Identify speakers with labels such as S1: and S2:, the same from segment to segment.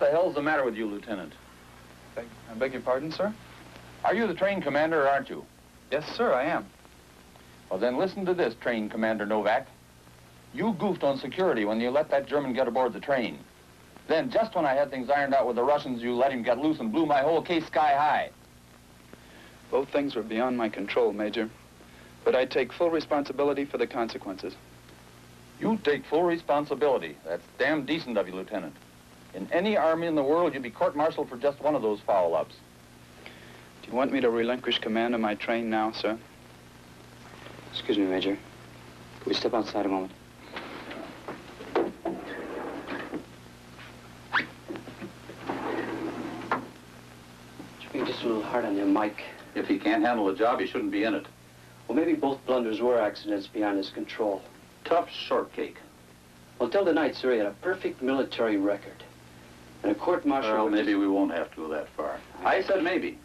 S1: the hell's the matter with you, Lieutenant?
S2: I beg your pardon, sir?
S1: Are you the train commander or aren't you?
S2: Yes, sir, I am.
S1: Well, then listen to this, Train Commander Novak. You goofed on security when you let that German get aboard the train. Then, just when I had things ironed out with the Russians, you let him get loose and blew my whole case sky high.
S2: Both things were beyond my control, Major. But I take full responsibility for the consequences.
S1: You take full responsibility. That's damn decent of you, Lieutenant. In any army in the world, you'd be court-martialed for just one of those foul-ups.
S2: Do you want me to relinquish command of my train now, sir?
S3: Excuse me, Major. Can we step outside a moment? You're being just a little hard on your mic.
S1: If he can't handle a job, he shouldn't be in it.
S3: Well, maybe both blunders were accidents beyond his control.
S1: Tough shortcake.
S3: Well, till tonight, sir, he had a perfect military record. And a court-martial...
S1: Well, maybe we won't have to go that far. I said maybe.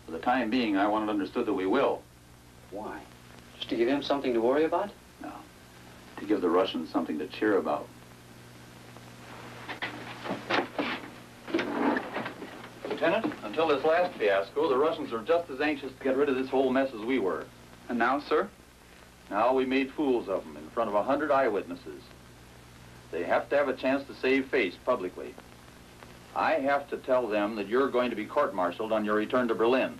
S1: For the time being, I want it understood that we will.
S3: Why? Just to give him something to worry about?
S1: No. To give the Russians something to cheer about. Lieutenant, until this last fiasco, the Russians were just as anxious to get rid of this whole mess as we were.
S2: And now, sir?
S1: Now we made fools of them in front of 100 eyewitnesses. They have to have a chance to save face publicly. I have to tell them that you're going to be court-martialed on your return to Berlin.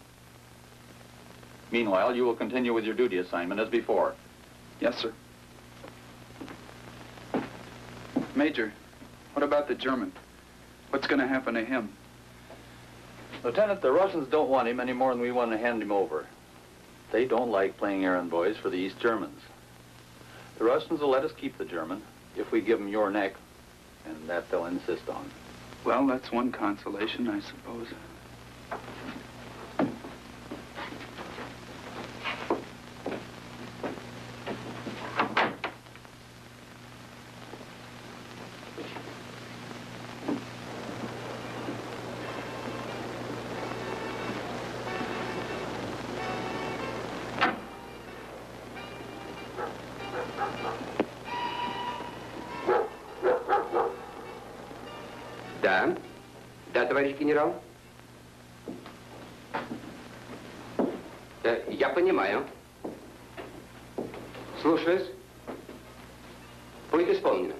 S1: Meanwhile, you will continue with your duty assignment as before.
S2: Yes, sir. Major, what about the German? What's going to happen to him?
S1: Lieutenant, the Russians don't want him any more than we want to hand him over. They don't like playing errand boys for the East Germans. The Russians will let us keep the German if we give them your neck, and that they'll insist on.
S2: Well, that's one consolation, I suppose.
S4: Да. Да, товарищ генерал. Я понимаю. Слушаюсь. Будет исполнено.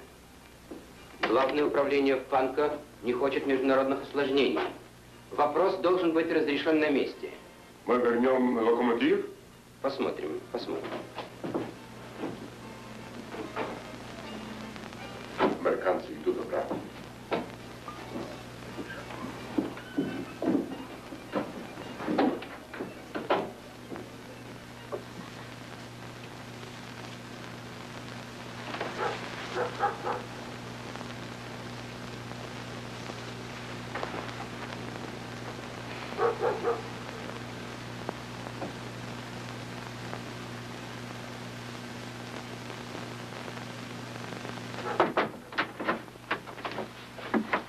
S4: Главное управление Фанка не хочет международных осложнений. Вопрос должен быть разрешен на месте.
S5: Мы вернем локомотив?
S4: Посмотрим, посмотрим.
S5: Американцы идут обратно.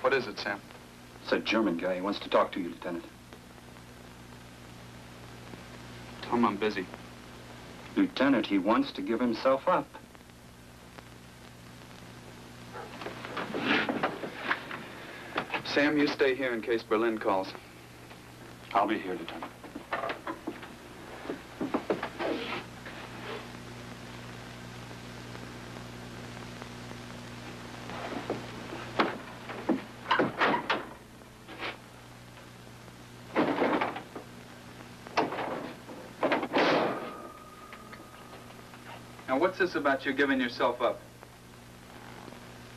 S2: What is it, Sam?
S6: It's a German guy. He wants to talk to you, Lieutenant.
S2: Tell him I'm busy.
S6: Lieutenant, he wants to give himself up.
S2: Sam, you stay here in case Berlin calls.
S6: I'll be here, Lieutenant.
S2: Now, what's this about you giving yourself up?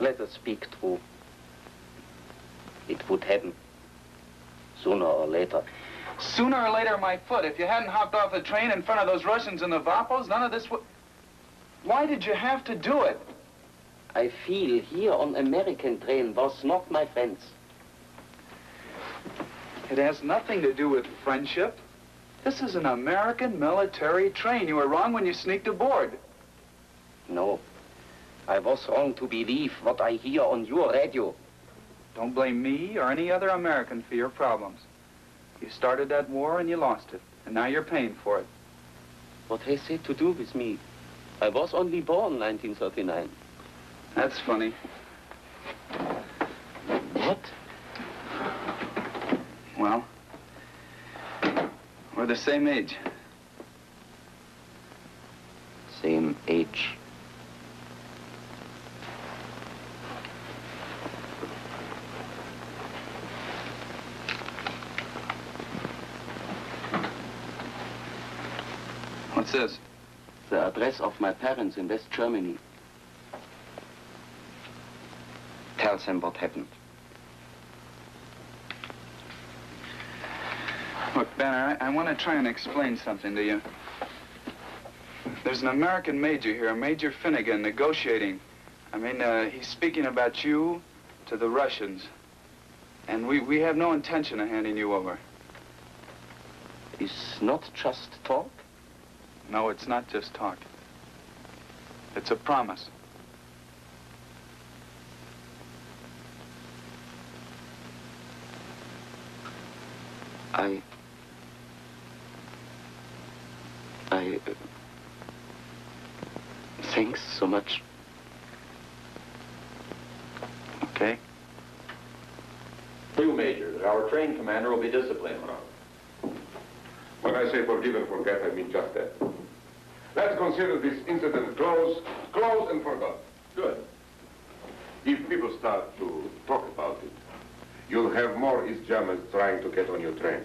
S3: Let us speak true. It would happen. Sooner or later.
S2: Sooner or later, my foot. If you hadn't hopped off the train in front of those Russians in the Vapos, none of this would... Why did you have to do it?
S3: I feel here on American train was not my friends.
S2: It has nothing to do with friendship. This is an American military train. You were wrong when you sneaked aboard.
S3: No. I was wrong to believe what I hear on your radio.
S2: Don't blame me or any other American for your problems. You started that war and you lost it, and now you're paying for it.
S3: What has it to do with me? I was only born 1939.
S2: That's funny.
S3: What?
S2: We're the same age.
S3: Same age.
S2: What's this?
S3: The address of my parents in West Germany. Tell them what happened.
S2: Look, Banner, I want to try and explain something to you. There's an American major here, Major Finnegan, negotiating. I mean, he's speaking about you to the Russians. And we have no intention of handing you over.
S3: It's not just talk?
S2: No, it's not just talk. It's a promise.
S3: Thanks so much.
S2: Okay.
S1: You, Major, that our train commander will be disciplined.
S5: When I say forgive and forget, I mean just that. Let's consider this incident closed and forgotten.
S1: Good.
S5: If people start to talk about it, you'll have more East Germans trying to get on your train.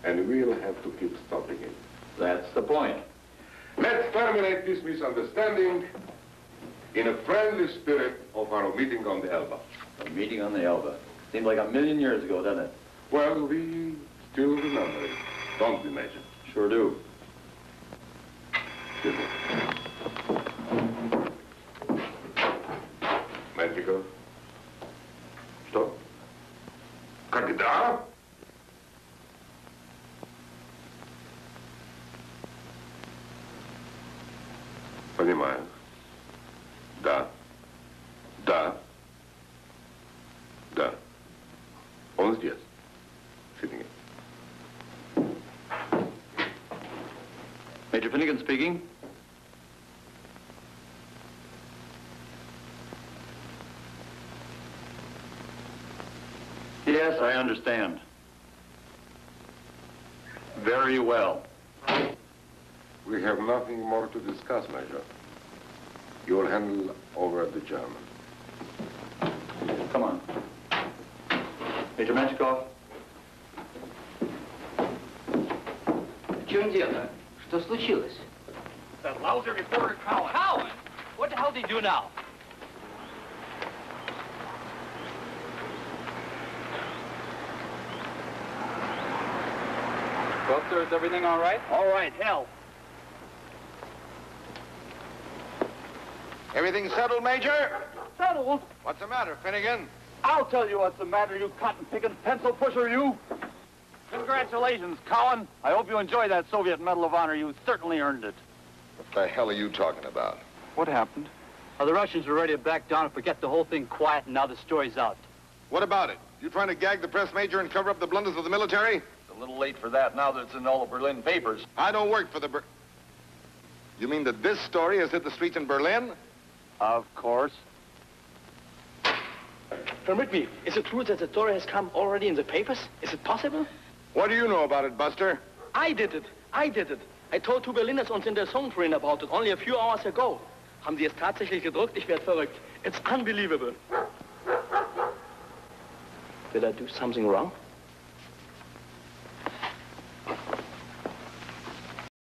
S5: And we'll have to keep stopping it.
S1: That's the point.
S5: Let's terminate this misunderstanding in a friendly spirit of our meeting on the Elba.
S1: A meeting on the Elba. Seemed like a million years ago, doesn't it?
S5: Well, we still remember it, don't we, Major?
S1: Sure do.
S5: Excuse me. Mexico. Что? Когда? Понимаю. Да. Да. Да. Он здесь. Finnegan.
S1: Major Finnegan speaking. Yes, I understand. Very well.
S5: We have nothing more to discuss, Major. You will handle over the German.
S1: Come on. Major Menchikov.
S4: В чем дело? Что случилось?
S7: That lousy reporter Cowan. Cowan? What the hell did he do now?
S2: Well, sir, is everything all right?
S7: All right, hell.
S8: Everything settled, Major?
S7: Settled?
S8: What's the matter, Finnegan?
S7: I'll tell you what's the matter, you cotton-picking pencil pusher, you. Congratulations, Cowan. I hope you enjoy that Soviet Medal of Honor. You certainly earned it.
S8: What the hell are you talking about?
S2: What happened?
S7: The Russians were ready to back down and forget the whole thing quiet, and now the story's out.
S8: What about it? You trying to gag the press, Major, and cover up the blunders of the military?
S1: It's a little late for that now that it's in all the Berlin papers.
S8: I don't work for the You mean that this story has hit the streets in Berlin?
S7: Of course.
S9: Permit me, is it true that the story has come already in the papers? Is it possible?
S8: What do you know about it, Buster?
S9: I did it. I told two Berliners uns in der Song train about it only a few hours ago. Haben Sie es tatsächlich gedruckt? Ich werde verrückt. It's unbelievable. Did I do something wrong?